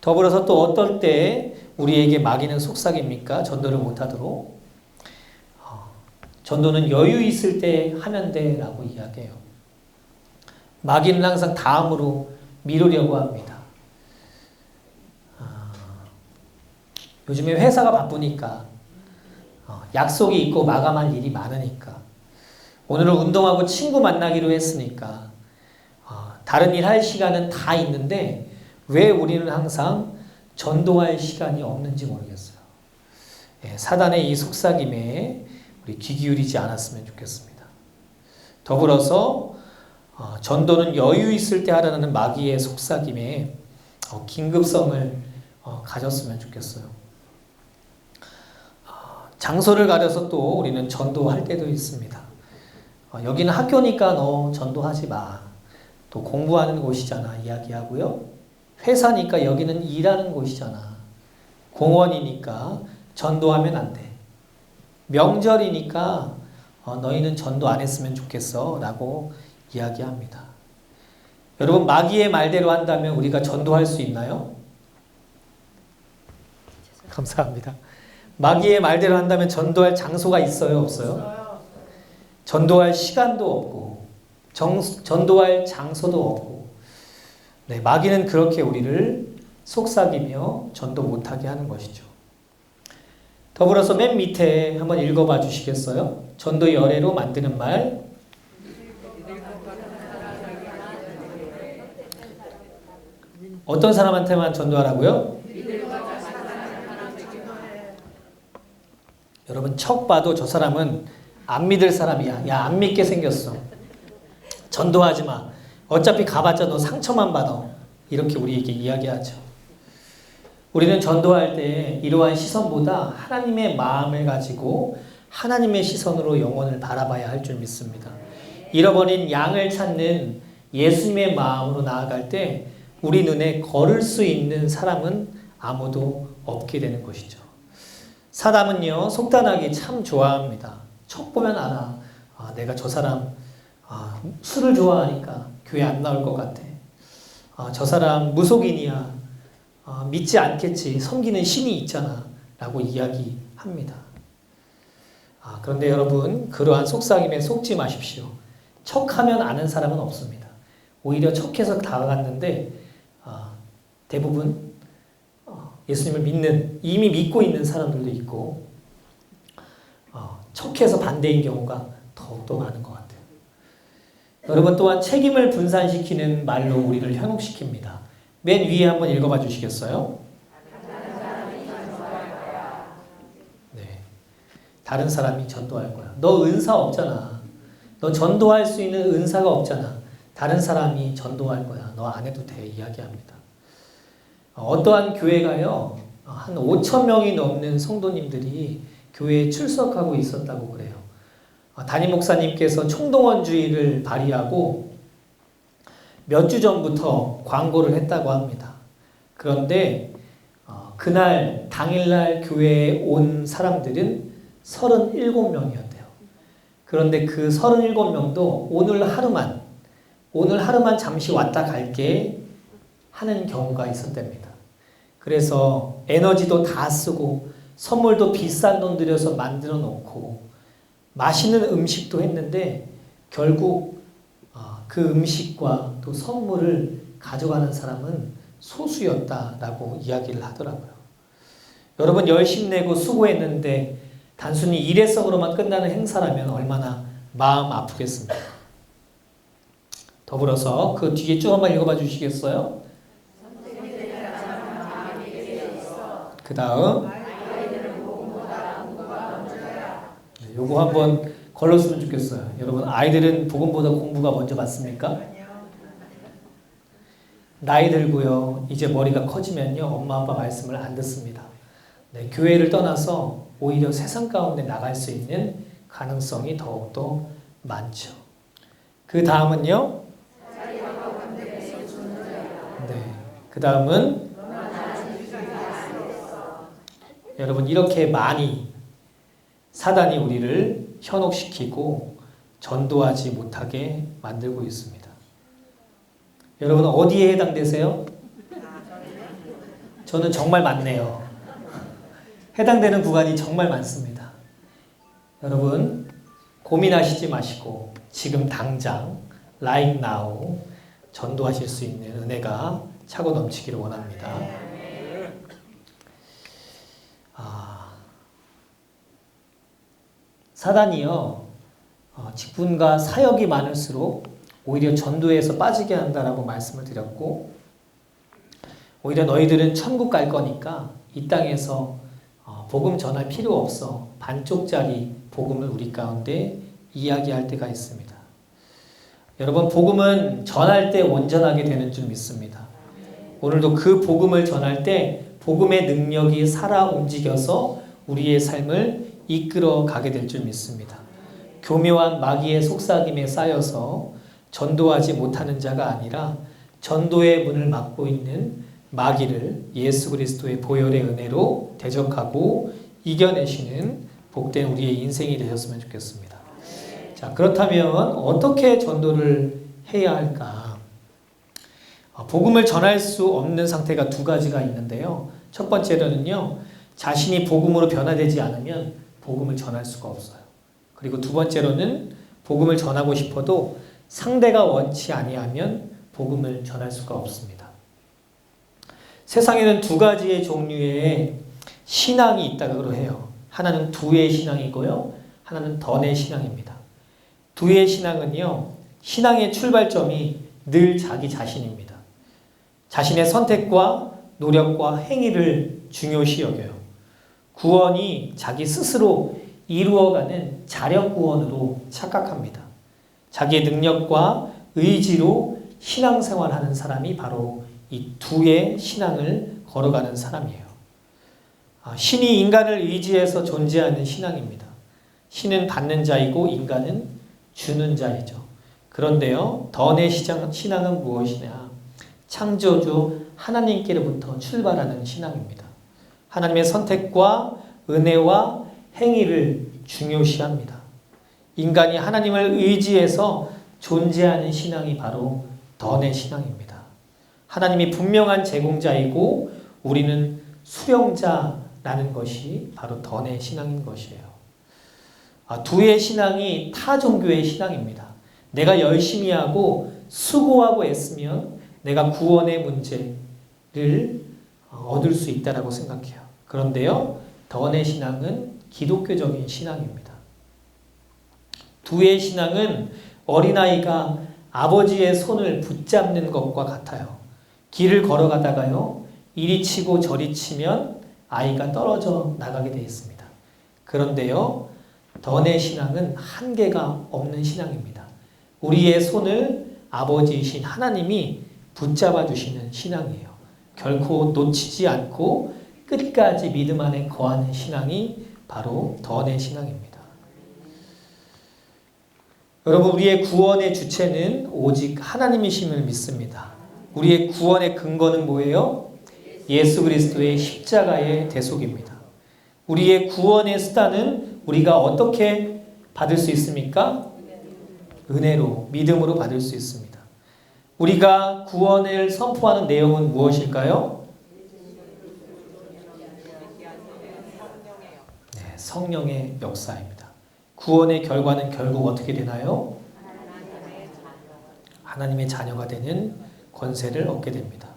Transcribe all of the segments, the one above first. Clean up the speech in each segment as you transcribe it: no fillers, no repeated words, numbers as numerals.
더불어서 또 어떨 때 우리에게 마귀는 속삭입니까? 전도를 못하도록. 전도는 여유 있을 때 하면 돼 라고 이야기해요. 마귀는 항상 다음으로 미루려고 합니다. 요즘에 회사가 바쁘니까 약속이 있고 마감할 일이 많으니까 오늘은 운동하고 친구 만나기로 했으니까 다른 일 할 시간은 다 있는데 왜 우리는 항상 전도할 시간이 없는지 모르겠어요. 사단의 이 속삭임에 우리 귀 기울이지 않았으면 좋겠습니다. 더불어서 전도는 여유 있을 때 하라는 마귀의 속삭임에 긴급성을 가졌으면 좋겠어요. 장소를 가려서 또 우리는 전도할 때도 있습니다. 여기는 학교니까 너 전도하지 마. 또 공부하는 곳이잖아 이야기하고요. 회사니까 여기는 일하는 곳이잖아. 공원이니까 전도하면 안 돼. 명절이니까 너희는 전도 안 했으면 좋겠어 라고 이야기합니다. 여러분 마귀의 말대로 한다면 우리가 전도할 수 있나요? 감사합니다. 마귀의 말대로 한다면 전도할 장소가 있어요? 없어요? 전도할 시간도 없고 전도할 장소도 없고 네, 마귀는 그렇게 우리를 속삭이며 전도 못하게 하는 것이죠. 더불어서 맨 밑에 한번 읽어봐 주시겠어요? 전도 열애로 만드는 말. 어떤 사람한테만 전도하라고요? 여러분 척 봐도 저 사람은 안 믿을 사람이야. 야, 안 믿게 생겼어. 전도하지 마. 어차피 가봤자 너 상처만 받아. 이렇게 우리에게 이야기하죠. 우리는 전도할 때 이러한 시선보다 하나님의 마음을 가지고 하나님의 시선으로 영혼을 바라봐야 할 줄 믿습니다. 잃어버린 양을 찾는 예수님의 마음으로 나아갈 때 우리 눈에 걸을 수 있는 사람은 아무도 없게 되는 것이죠. 사람은요, 속단하기 참 좋아합니다. 척 보면 알아. 내가 저 사람 술을 좋아하니까 교회 안 나올 것 같아. 저 사람 무속인이야. 믿지 않겠지. 섬기는 신이 있잖아. 라고 이야기합니다. 그런데 여러분, 그러한 속삭임에 속지 마십시오. 척하면 아는 사람은 없습니다. 오히려 척해서 다가갔는데 대부분 예수님을 믿는, 이미 믿고 있는 사람들도 있고 척해서 반대인 경우가 더욱더 많은 것 같아요. 여러분 또한 책임을 분산시키는 말로 우리를 현혹시킵니다. 맨 위에 한번 읽어봐 주시겠어요? 네, 다른 사람이 전도할 거야. 너 은사 없잖아. 너 전도할 수 있는 은사가 없잖아. 다른 사람이 전도할 거야. 너 안 해도 돼. 이야기합니다. 어떠한 교회가요, 한 5천 명이 넘는 성도님들이 교회에 출석하고 있었다고 그래요. 담임 목사님께서 총동원주의를 발휘하고 몇 주 전부터 광고를 했다고 합니다. 그런데 그날 당일날 교회에 온 사람들은 37명이었대요. 그런데 그 37명도 오늘 하루만 잠시 왔다 갈게 하는 경우가 있었답니다. 그래서 에너지도 다 쓰고 선물도 비싼 돈 들여서 만들어 놓고 맛있는 음식도 했는데 결국 그 음식과 또 선물을 가져가는 사람은 소수였다라고 이야기를 하더라고요. 여러분 열심 내고 수고했는데 단순히 일회성으로만 끝나는 행사라면 얼마나 마음 아프겠습니까? 더불어서 그 뒤에 쭉 한번 읽어봐 주시겠어요? 그 다음 요거 한번 걸렀으면 좋겠어요. 여러분 아이들은 복음보다 공부가 먼저 받습니까? 나이 들고요. 이제 머리가 커지면요. 엄마 아빠 말씀을 안 듣습니다. 네, 교회를 떠나서 오히려 세상 가운데 나갈 수 있는 가능성이 더욱더 많죠. 그 다음은요. 네, 그 다음은 여러분 이렇게 많이 사단이 우리를 현혹시키고 전도하지 못하게 만들고 있습니다. 여러분 어디에 해당되세요? 저는 정말 많네요. 해당되는 구간이 정말 많습니다. 여러분 고민하시지 마시고 지금 당장 right now 전도하실 수 있는 은혜가 차고 넘치기를 원합니다. 사단이요 직분과 사역이 많을수록 오히려 전도에서 빠지게 한다라고 말씀을 드렸고, 오히려 너희들은 천국 갈 거니까 이 땅에서 복음 전할 필요 없어, 반쪽짜리 복음을 우리 가운데 이야기할 때가 있습니다. 여러분 복음은 전할 때 온전하게 되는 줄 믿습니다. 오늘도 그 복음을 전할 때 복음의 능력이 살아 움직여서 우리의 삶을 이끌어 가게 될 줄 믿습니다. 교묘한 마귀의 속삭임에 쌓여서 전도하지 못하는 자가 아니라 전도의 문을 막고 있는 마귀를 예수 그리스도의 보혈의 은혜로 대적하고 이겨내시는 복된 우리의 인생이 되셨으면 좋겠습니다. 자, 그렇다면 어떻게 전도를 해야 할까? 복음을 전할 수 없는 상태가 두 가지가 있는데요. 첫 번째로는요, 자신이 복음으로 변화되지 않으면 복음을 전할 수가 없어요. 그리고 두 번째로는 복음을 전하고 싶어도 상대가 원치 아니하면 복음을 전할 수가 없습니다. 세상에는 두 가지의 종류의 신앙이 있다고 해요. 하나는 두의 신앙이고요, 하나는 던의 신앙입니다. 두의 신앙은요, 신앙의 출발점이 늘 자기 자신입니다. 자신의 선택과 노력과 행위를 중요시 여겨요. 구원이 자기 스스로 이루어가는 자력 구원으로 착각합니다. 자기의 능력과 의지로 신앙생활하는 사람이 바로 이 두의 신앙을 걸어가는 사람이에요. 신이 인간을 의지해서 존재하는 신앙입니다. 신은 받는 자이고 인간은 주는 자이죠. 그런데요, 던의 신앙은 무엇이냐? 창조주 하나님께로부터 출발하는 신앙입니다. 하나님의 선택과 은혜와 행위를 중요시합니다. 인간이 하나님을 의지해서 존재하는 신앙이 바로 던의 신앙입니다. 하나님이 분명한 제공자이고 우리는 수령자라는 것이 바로 던의 신앙인 것이에요. 두의 신앙이 타 종교의 신앙입니다. 내가 열심히 하고 수고하고 애쓰면 내가 구원의 문제를 얻을 수 있다고 생각해요. 그런데요, 던의 신앙은 기독교적인 신앙입니다. 두의 신앙은 어린아이가 아버지의 손을 붙잡는 것과 같아요. 길을 걸어가다가요, 이리 치고 저리 치면 아이가 떨어져 나가게 되어 있습니다. 그런데요, 던의 신앙은 한계가 없는 신앙입니다. 우리의 손을 아버지이신 하나님이 붙잡아 주시는 신앙이에요. 결코 놓치지 않고 끝까지 믿음 안에 거하는 신앙이 바로 던의 신앙입니다. 여러분, 우리의 구원의 주체는 오직 하나님이심을 믿습니다. 우리의 구원의 근거는 뭐예요? 예수 그리스도의 십자가의 대속입니다. 우리의 구원의 수단은 우리가 어떻게 받을 수 있습니까? 은혜로, 믿음으로 받을 수 있습니다. 우리가 구원을 선포하는 내용은 무엇일까요? 네, 성령의 역사입니다. 구원의 결과는 결국 어떻게 되나요? 하나님의 자녀가 되는 권세를 얻게 됩니다.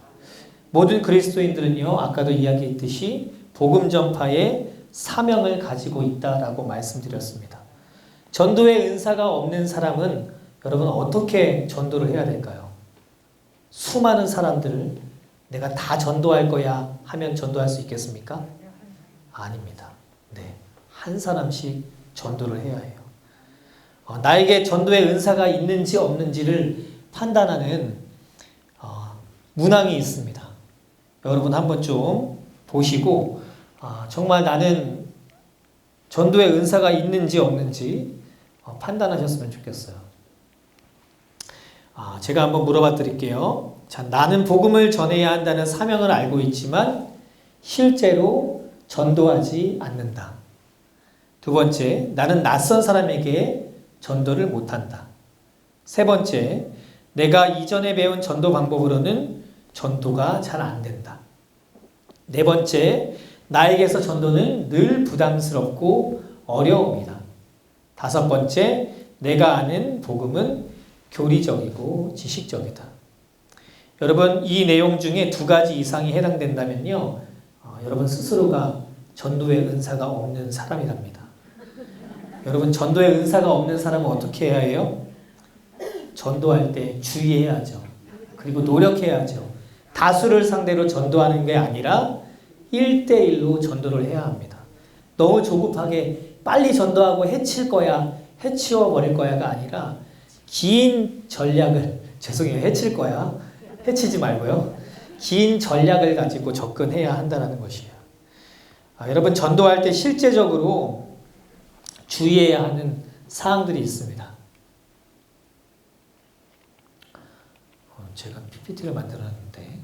모든 그리스도인들은요, 아까도 이야기했듯이 복음 전파의 사명을 가지고 있다라고 말씀드렸습니다. 전도의 은사가 없는 사람은 여러분 어떻게 전도를 해야 될까요? 수많은 사람들을 내가 다 전도할 거야 하면 전도할 수 있겠습니까? 아닙니다. 네, 한 사람씩 전도를 해야 해요. 나에게 전도의 은사가 있는지 없는지를 판단하는 문항이 있습니다. 여러분 한번 좀 보시고 정말 나는 전도의 은사가 있는지 없는지 판단하셨으면 좋겠어요. 제가 한번 물어봐 드릴게요. 자, 나는 복음을 전해야 한다는 사명을 알고 있지만 실제로 전도하지 않는다. 두 번째, 나는 낯선 사람에게 전도를 못한다. 세 번째, 내가 이전에 배운 전도 방법으로는 전도가 잘 안 된다. 네 번째, 나에게서 전도는 늘 부담스럽고 어려웁니다. 다섯 번째, 내가 아는 복음은 교리적이고 지식적이다. 여러분, 이 내용 중에 두 가지 이상이 해당된다면요, 여러분 스스로가 전도의 은사가 없는 사람이랍니다. 여러분, 전도의 은사가 없는 사람은 어떻게 해야 해요? 전도할 때 주의해야죠. 그리고 노력해야죠. 다수를 상대로 전도하는 게 아니라 1대1로 전도를 해야 합니다. 너무 조급하게 빨리 전도하고 해칠 거야, 해치워 버릴 거야가 아니라 긴 전략을, 죄송해요, 해칠 거야, 해치지 말고요. 긴 전략을 가지고 접근해야 한다는 것이에요. 여러분, 전도할 때 실제적으로 주의해야 하는 사항들이 있습니다. 제가 PPT를 만들었는데,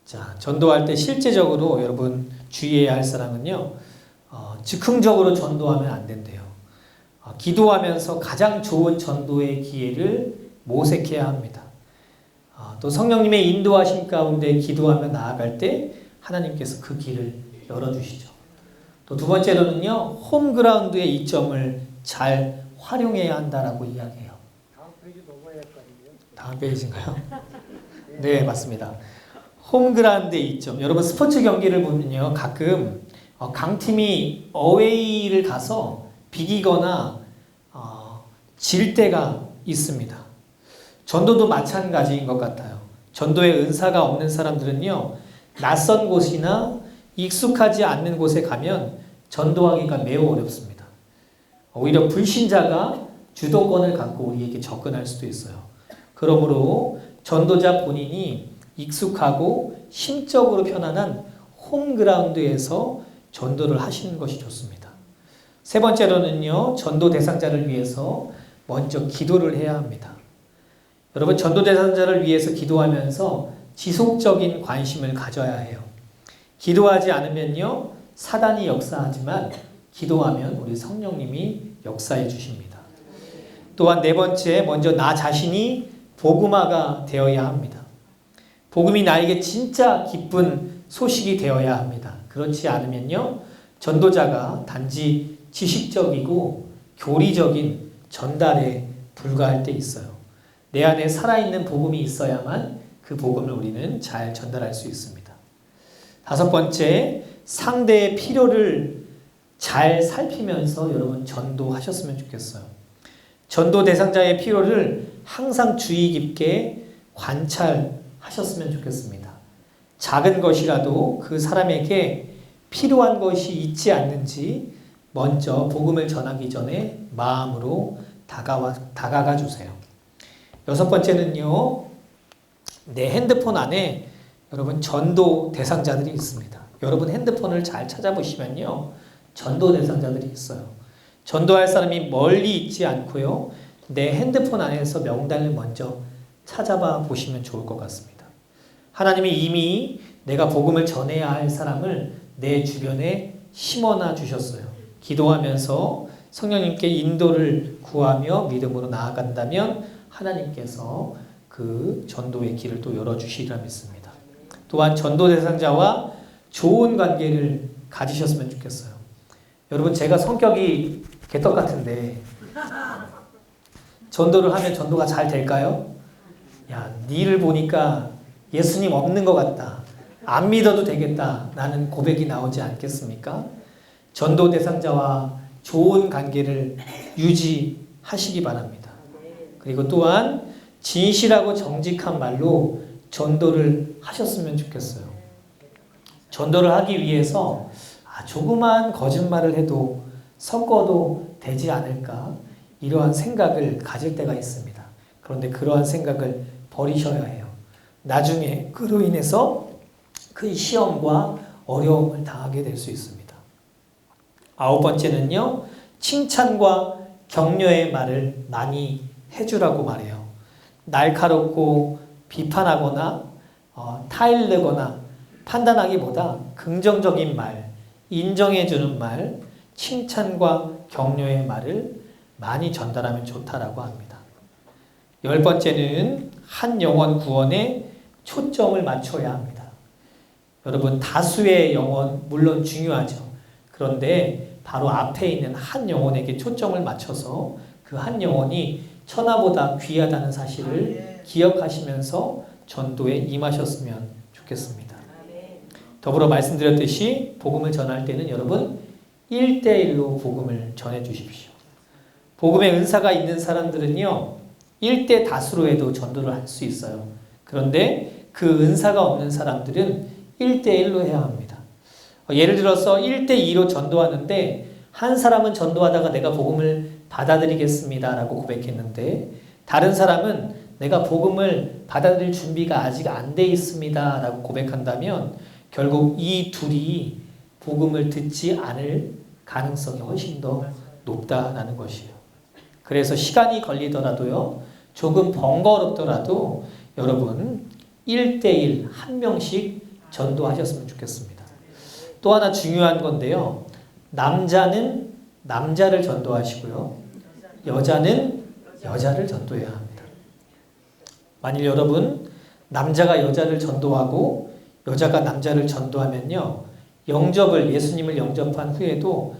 자, 전도할 때 실제적으로 여러분 주의해야 할 사항은요, 즉흥적으로 전도하면 안 된대요. 기도하면서 가장 좋은 전도의 기회를 모색해야 합니다. 또 성령님의 인도하심 가운데 기도하며 나아갈 때 하나님께서 그 길을 열어주시죠. 또 두 번째로는요, 홈그라운드의 이점을 잘 활용해야 한다라고 이야기해요. 다음 페이지 넘어야 할 거 아니에요? 다음 페이지인가요? 네, 맞습니다. 홈그라운드의 이점. 여러분, 스포츠 경기를 보면요, 가끔 강팀이 어웨이를 가서 비기거나 질 때가 있습니다. 전도도 마찬가지인 것 같아요. 전도의 은사가 없는 사람들은요, 낯선 곳이나 익숙하지 않는 곳에 가면 전도하기가 매우 어렵습니다. 오히려 불신자가 주도권을 갖고 우리에게 접근할 수도 있어요. 그러므로 전도자 본인이 익숙하고 심적으로 편안한 홈그라운드에서 전도를 하시는 것이 좋습니다. 세 번째로는요, 전도 대상자를 위해서 먼저 기도를 해야 합니다. 여러분, 전도 대상자를 위해서 기도하면서 지속적인 관심을 가져야 해요. 기도하지 않으면요, 사단이 역사하지만 기도하면 우리 성령님이 역사해 주십니다. 또한 네 번째, 먼저 나 자신이 복음화가 되어야 합니다. 복음이 나에게 진짜 기쁜 소식이 되어야 합니다. 그렇지 않으면요, 전도자가 단지 지식적이고 교리적인 전달에 불과할 때 있어요. 내 안에 살아있는 복음이 있어야만 그 복음을 우리는 잘 전달할 수 있습니다. 다섯 번째, 상대의 필요를 잘 살피면서 여러분 전도하셨으면 좋겠어요. 전도 대상자의 필요를 항상 주의 깊게 관찰하셨으면 좋겠습니다. 작은 것이라도 그 사람에게 필요한 것이 있지 않는지 먼저 복음을 전하기 전에 마음으로 다가가 주세요. 여섯 번째는요, 내 핸드폰 안에 여러분 전도 대상자들이 있습니다. 여러분 핸드폰을 잘 찾아보시면요, 전도 대상자들이 있어요. 전도할 사람이 멀리 있지 않고요, 내 핸드폰 안에서 명단을 먼저 찾아봐 보시면 좋을 것 같습니다. 하나님이 이미 내가 복음을 전해야 할 사람을 내 주변에 심어놔 주셨어요. 기도하면서 성령님께 인도를 구하며 믿음으로 나아간다면 하나님께서 그 전도의 길을 또 열어주시리라 믿습니다. 또한 전도 대상자와 좋은 관계를 가지셨으면 좋겠어요. 여러분, 제가 성격이 개떡 같은데 전도를 하면 전도가 잘 될까요? 야, 니를 보니까 예수님 없는 것 같다, 안 믿어도 되겠다 라는 고백이 나오지 않겠습니까? 전도 대상자와 좋은 관계를 유지하시기 바랍니다. 그리고 또한 진실하고 정직한 말로 전도를 하셨으면 좋겠어요. 전도를 하기 위해서 조그만 거짓말을 해도 섞어도 되지 않을까, 이러한 생각을 가질 때가 있습니다. 그런데 그러한 생각을 버리셔야 해요. 나중에 그로 인해서 그 시험과 어려움을 당하게 될 수 있습니다. 아홉 번째는요, 칭찬과 격려의 말을 많이 해주라고 말해요. 날카롭고 비판하거나 타일르거나 판단하기보다 긍정적인 말, 인정해주는 말, 칭찬과 격려의 말을 많이 전달하면 좋다라고 합니다. 열 번째는 한 영혼 구원에 초점을 맞춰야 합니다. 여러분, 다수의 영혼 물론 중요하죠. 그런데 바로 앞에 있는 한 영혼에게 초점을 맞춰서 그 한 영혼이 천하보다 귀하다는 사실을 기억하시면서 전도에 임하셨으면 좋겠습니다. 더불어 말씀드렸듯이 복음을 전할 때는 여러분 1대1로 복음을 전해 주십시오. 복음의 은사가 있는 사람들은요 1대 다수로 해도 전도를 할 수 있어요. 그런데 그 은사가 없는 사람들은 1대1로 해야 합니다. 예를 들어서 1대2로 전도하는데 한 사람은 전도하다가 내가 복음을 받아들이겠습니다 라고 고백했는데 다른 사람은 내가 복음을 받아들일 준비가 아직 안 돼 있습니다 라고 고백한다면 결국 이 둘이 복음을 듣지 않을 가능성이 훨씬 더 높다라는 것이에요. 그래서 시간이 걸리더라도요 조금 번거롭더라도 여러분 1대1 한 명씩 전도하셨으면 좋겠습니다. 또 하나 중요한 건데요. 남자는 남자를 전도하시고요. 여자는 여자를 전도해야 합니다. 만일 여러분 남자가 여자를 전도하고 여자가 남자를 전도하면요. 예수님을 영접한 후에도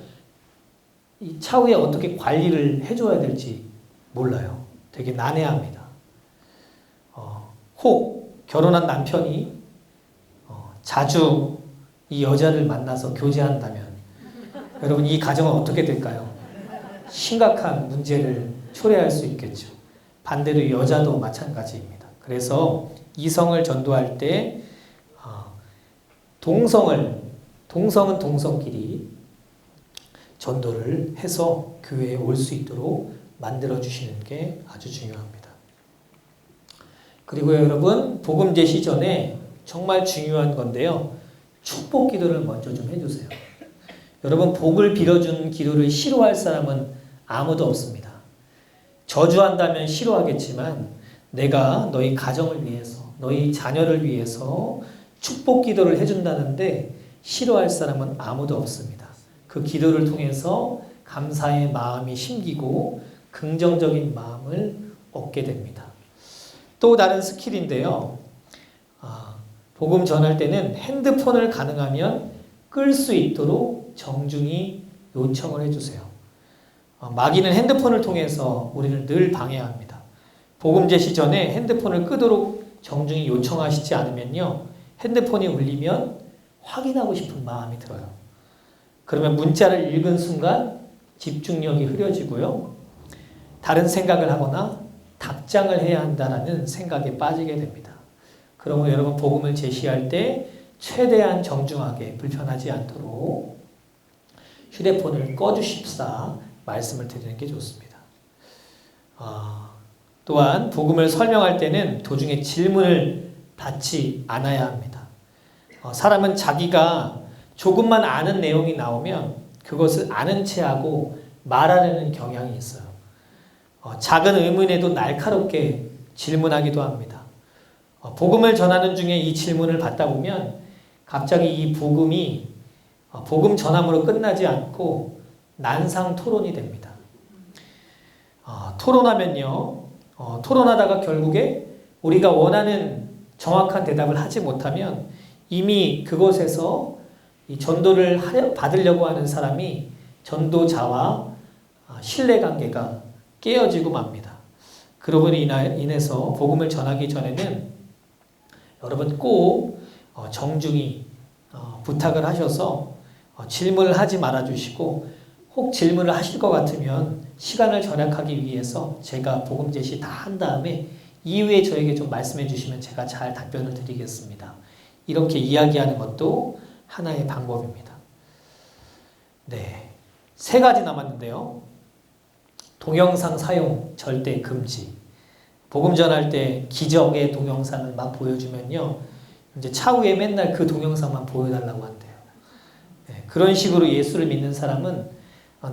이 차후에 어떻게 관리를 해줘야 될지 몰라요. 되게 난해합니다. 혹 결혼한 남편이 자주 이 여자를 만나서 교제한다면 여러분 이 가정은 어떻게 될까요? 심각한 문제를 초래할 수 있겠죠. 반대로 여자도 마찬가지입니다. 그래서 이성을 전도할 때 동성은 동성끼리 전도를 해서 교회에 올 수 있도록 만들어주시는 게 아주 중요합니다. 그리고 여러분 복음 제시 전에 정말 중요한 건데요. 축복 기도를 먼저 좀 해주세요. 여러분 복을 빌어준 기도를 싫어할 사람은 아무도 없습니다. 저주한다면 싫어하겠지만 내가 너희 가정을 위해서 너희 자녀를 위해서 축복 기도를 해준다는데 싫어할 사람은 아무도 없습니다. 그 기도를 통해서 감사의 마음이 심기고 긍정적인 마음을 얻게 됩니다. 또 다른 스킬인데요. 복음 전할 때는 핸드폰을 가능하면 끌 수 있도록 정중히 요청을 해주세요. 마귀는 핸드폰을 통해서 우리를 늘 방해합니다. 복음 제시 전에 핸드폰을 끄도록 정중히 요청하시지 않으면요. 핸드폰이 울리면 확인하고 싶은 마음이 들어요. 그러면 문자를 읽은 순간 집중력이 흐려지고요. 다른 생각을 하거나 답장을 해야 한다는 생각에 빠지게 됩니다. 그러면 여러분 복음을 제시할 때 최대한 정중하게 불편하지 않도록 휴대폰을 꺼주십사 말씀을 드리는 게 좋습니다. 또한 복음을 설명할 때는 도중에 질문을 받지 않아야 합니다. 사람은 자기가 조금만 아는 내용이 나오면 그것을 아는 채 하고 말하려는 경향이 있어요. 작은 의문에도 날카롭게 질문하기도 합니다. 복음을 전하는 중에 이 질문을 받다 보면 갑자기 이 복음이 복음 전함으로 끝나지 않고 난상 토론이 됩니다. 토론하면요. 토론하다가 결국에 우리가 원하는 정확한 대답을 하지 못하면 이미 그곳에서 이 전도를 받으려고 하는 사람이 전도자와 신뢰관계가 깨어지고 맙니다. 그러므로 인해서 복음을 전하기 전에는 여러분 꼭 정중히 부탁을 하셔서 질문을 하지 말아주시고 혹 질문을 하실 것 같으면 시간을 절약하기 위해서 제가 복음 제시 다 한 다음에 이후에 저에게 좀 말씀해 주시면 제가 잘 답변을 드리겠습니다. 이렇게 이야기하는 것도 하나의 방법입니다. 네, 3가지 남았는데요. 동영상 사용 절대 금지. 복음 전할 때 기적의 동영상을 막 보여주면요. 이제 차후에 맨날 그 동영상만 보여달라고 한대요. 네, 그런 식으로 예수를 믿는 사람은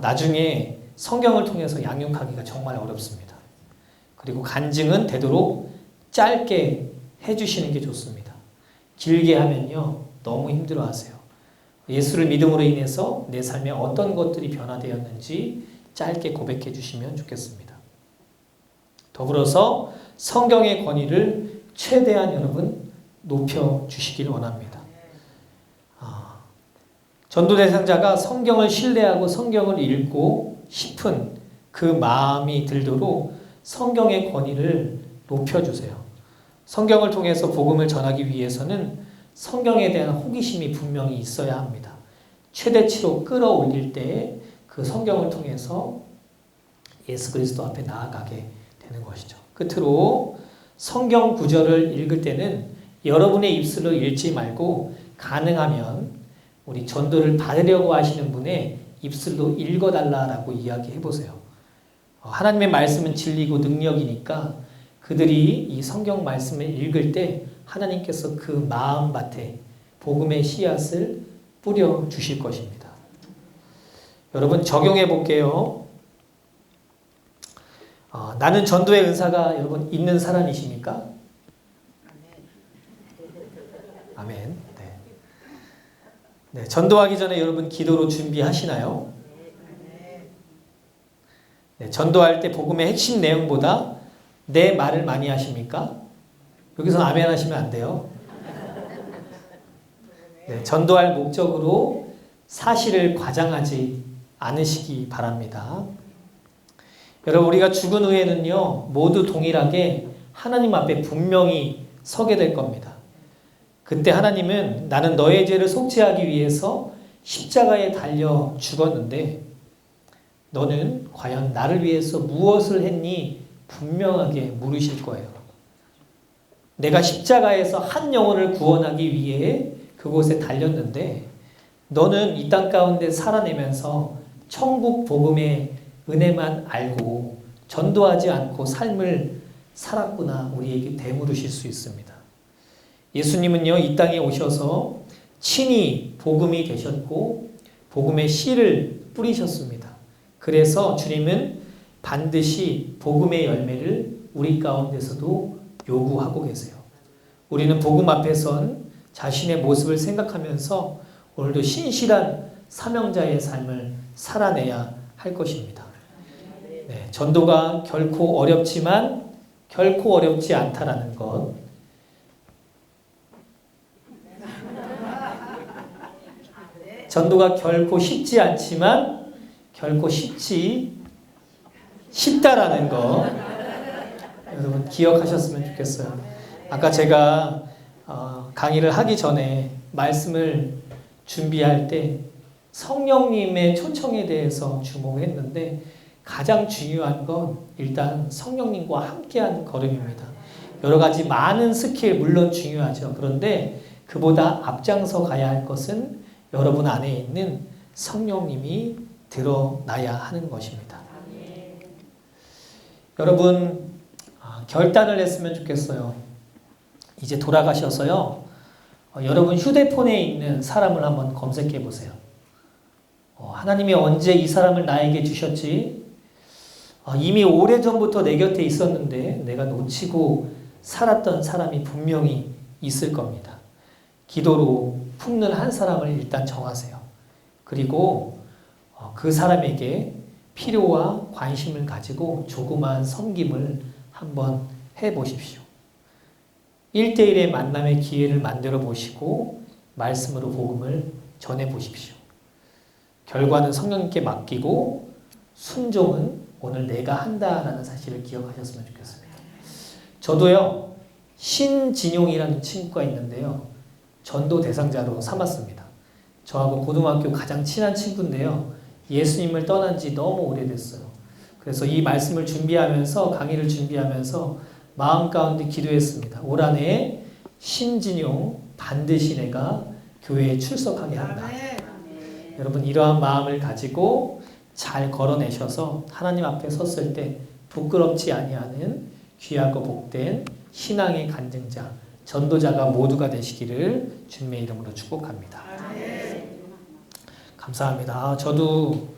나중에 성경을 통해서 양육하기가 정말 어렵습니다. 그리고 간증은 되도록 짧게 해주시는 게 좋습니다. 길게 하면요. 너무 힘들어하세요. 예수를 믿음으로 인해서 내 삶에 어떤 것들이 변화되었는지 짧게 고백해 주시면 좋겠습니다. 더불어서 성경의 권위를 최대한 여러분 높여주시길 원합니다. 전도 대상자가 성경을 신뢰하고 성경을 읽고 싶은 그 마음이 들도록 성경의 권위를 높여주세요. 성경을 통해서 복음을 전하기 위해서는 성경에 대한 호기심이 분명히 있어야 합니다. 최대치로 끌어올릴 때 그 성경을 통해서 예수 그리스도 앞에 나아가게 되는 것이죠. 끝으로 성경 구절을 읽을 때는 여러분의 입술로 읽지 말고 가능하면 우리 전도를 받으려고 하시는 분의 입술로 읽어달라고 이야기해 보세요. 하나님의 말씀은 진리고 능력이니까 그들이 이 성경 말씀을 읽을 때 하나님께서 그 마음밭에 복음의 씨앗을 뿌려 주실 것입니다. 여러분 적용해 볼게요. 나는 전도의 은사가 여러분 있는 사람이십니까? 아멘. 네, 전도하기 전에 여러분 기도로 준비하시나요? 네, 전도할 때 복음의 핵심 내용보다 내 말을 많이 하십니까? 여기서 아멘 하시면 안 돼요. 네, 전도할 목적으로 사실을 과장하지 않으시기 바랍니다. 여러분 우리가 죽은 후에는요 모두 동일하게 하나님 앞에 분명히 서게 될 겁니다. 그때 하나님은 나는 너의 죄를 속죄하기 위해서 십자가에 달려 죽었는데 너는 과연 나를 위해서 무엇을 했니? 분명하게 물으실 거예요. 내가 십자가에서 한 영혼을 구원하기 위해 그곳에 달렸는데 너는 이 땅 가운데 살아내면서 천국 복음의 은혜만 알고 전도하지 않고 삶을 살았구나 우리에게 되물으실 수 있습니다. 예수님은요 이 땅에 오셔서 친히 복음이 되셨고 복음의 씨를 뿌리셨습니다. 그래서 주님은 반드시 복음의 열매를 우리 가운데서도 요구하고 계세요. 우리는 복음 앞에 선 자신의 모습을 생각하면서 오늘도 신실한 사명자의 삶을 살아내야 할 것입니다. 네, 전도가 결코 어렵지만 결코 어렵지 않다라는 것. 전도가 결코 쉽지 않지만 결코 쉽다라는 거 여러분 기억하셨으면 좋겠어요. 아까 제가 강의를 하기 전에 말씀을 준비할 때 성령님의 초청에 대해서 주목했는데 가장 중요한 건 일단 성령님과 함께하는 걸음입니다. 여러 가지 많은 스킬 물론 중요하죠. 그런데 그보다 앞장서 가야 할 것은 여러분 안에 있는 성령님이 드러나야 하는 것입니다. 여러분 결단을 했으면 좋겠어요. 이제 돌아가셔서요. 여러분 휴대폰에 있는 사람을 한번 검색해 보세요. 하나님이 언제 이 사람을 나에게 주셨지? 이미 오래전부터 내 곁에 있었는데 내가 놓치고 살았던 사람이 분명히 있을 겁니다. 기도로 품는 한 사람을 일단 정하세요. 그리고 그 사람에게 필요와 관심을 가지고 조그마한 섬김을 한번 해보십시오. 1대1의 만남의 기회를 만들어 보시고 말씀으로 복음을 전해 보십시오. 결과는 성령님께 맡기고 순종은 오늘 내가 한다라는 사실을 기억하셨으면 좋겠습니다. 저도요 신진용이라는 친구가 있는데요 전도 대상자로 삼았습니다. 저하고 고등학교 가장 친한 친구인데요 예수님을 떠난 지 너무 오래됐어요. 그래서 이 말씀을 준비하면서 강의를 준비하면서 마음 가운데 기도했습니다. 올 한해 신진용 반드시 내가 교회에 출석하게 한다. 여러분 이러한 마음을 가지고 잘 걸어내셔서 하나님 앞에 섰을 때 부끄럽지 아니하는 귀하고 복된 신앙의 간증자, 전도자가 모두가 되시기를 주님의 이름으로 축복합니다. 감사합니다. 저도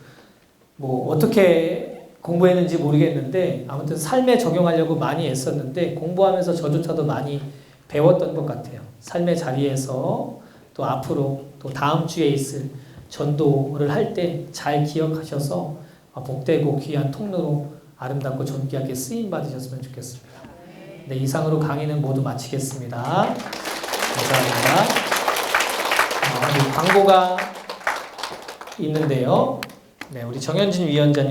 뭐 어떻게 공부했는지 모르겠는데 아무튼 삶에 적용하려고 많이 애썼는데 공부하면서 저조차도 많이 배웠던 것 같아요. 삶의 자리에서 또 앞으로 또 다음 주에 있을 전도를 할 때 잘 기억하셔서 복되고 귀한 통로로 아름답고 존귀하게 쓰임 받으셨으면 좋겠습니다. 네, 이상으로 강의는 모두 마치겠습니다. 광고가 있는데요. 네, 우리 정현진 위원장님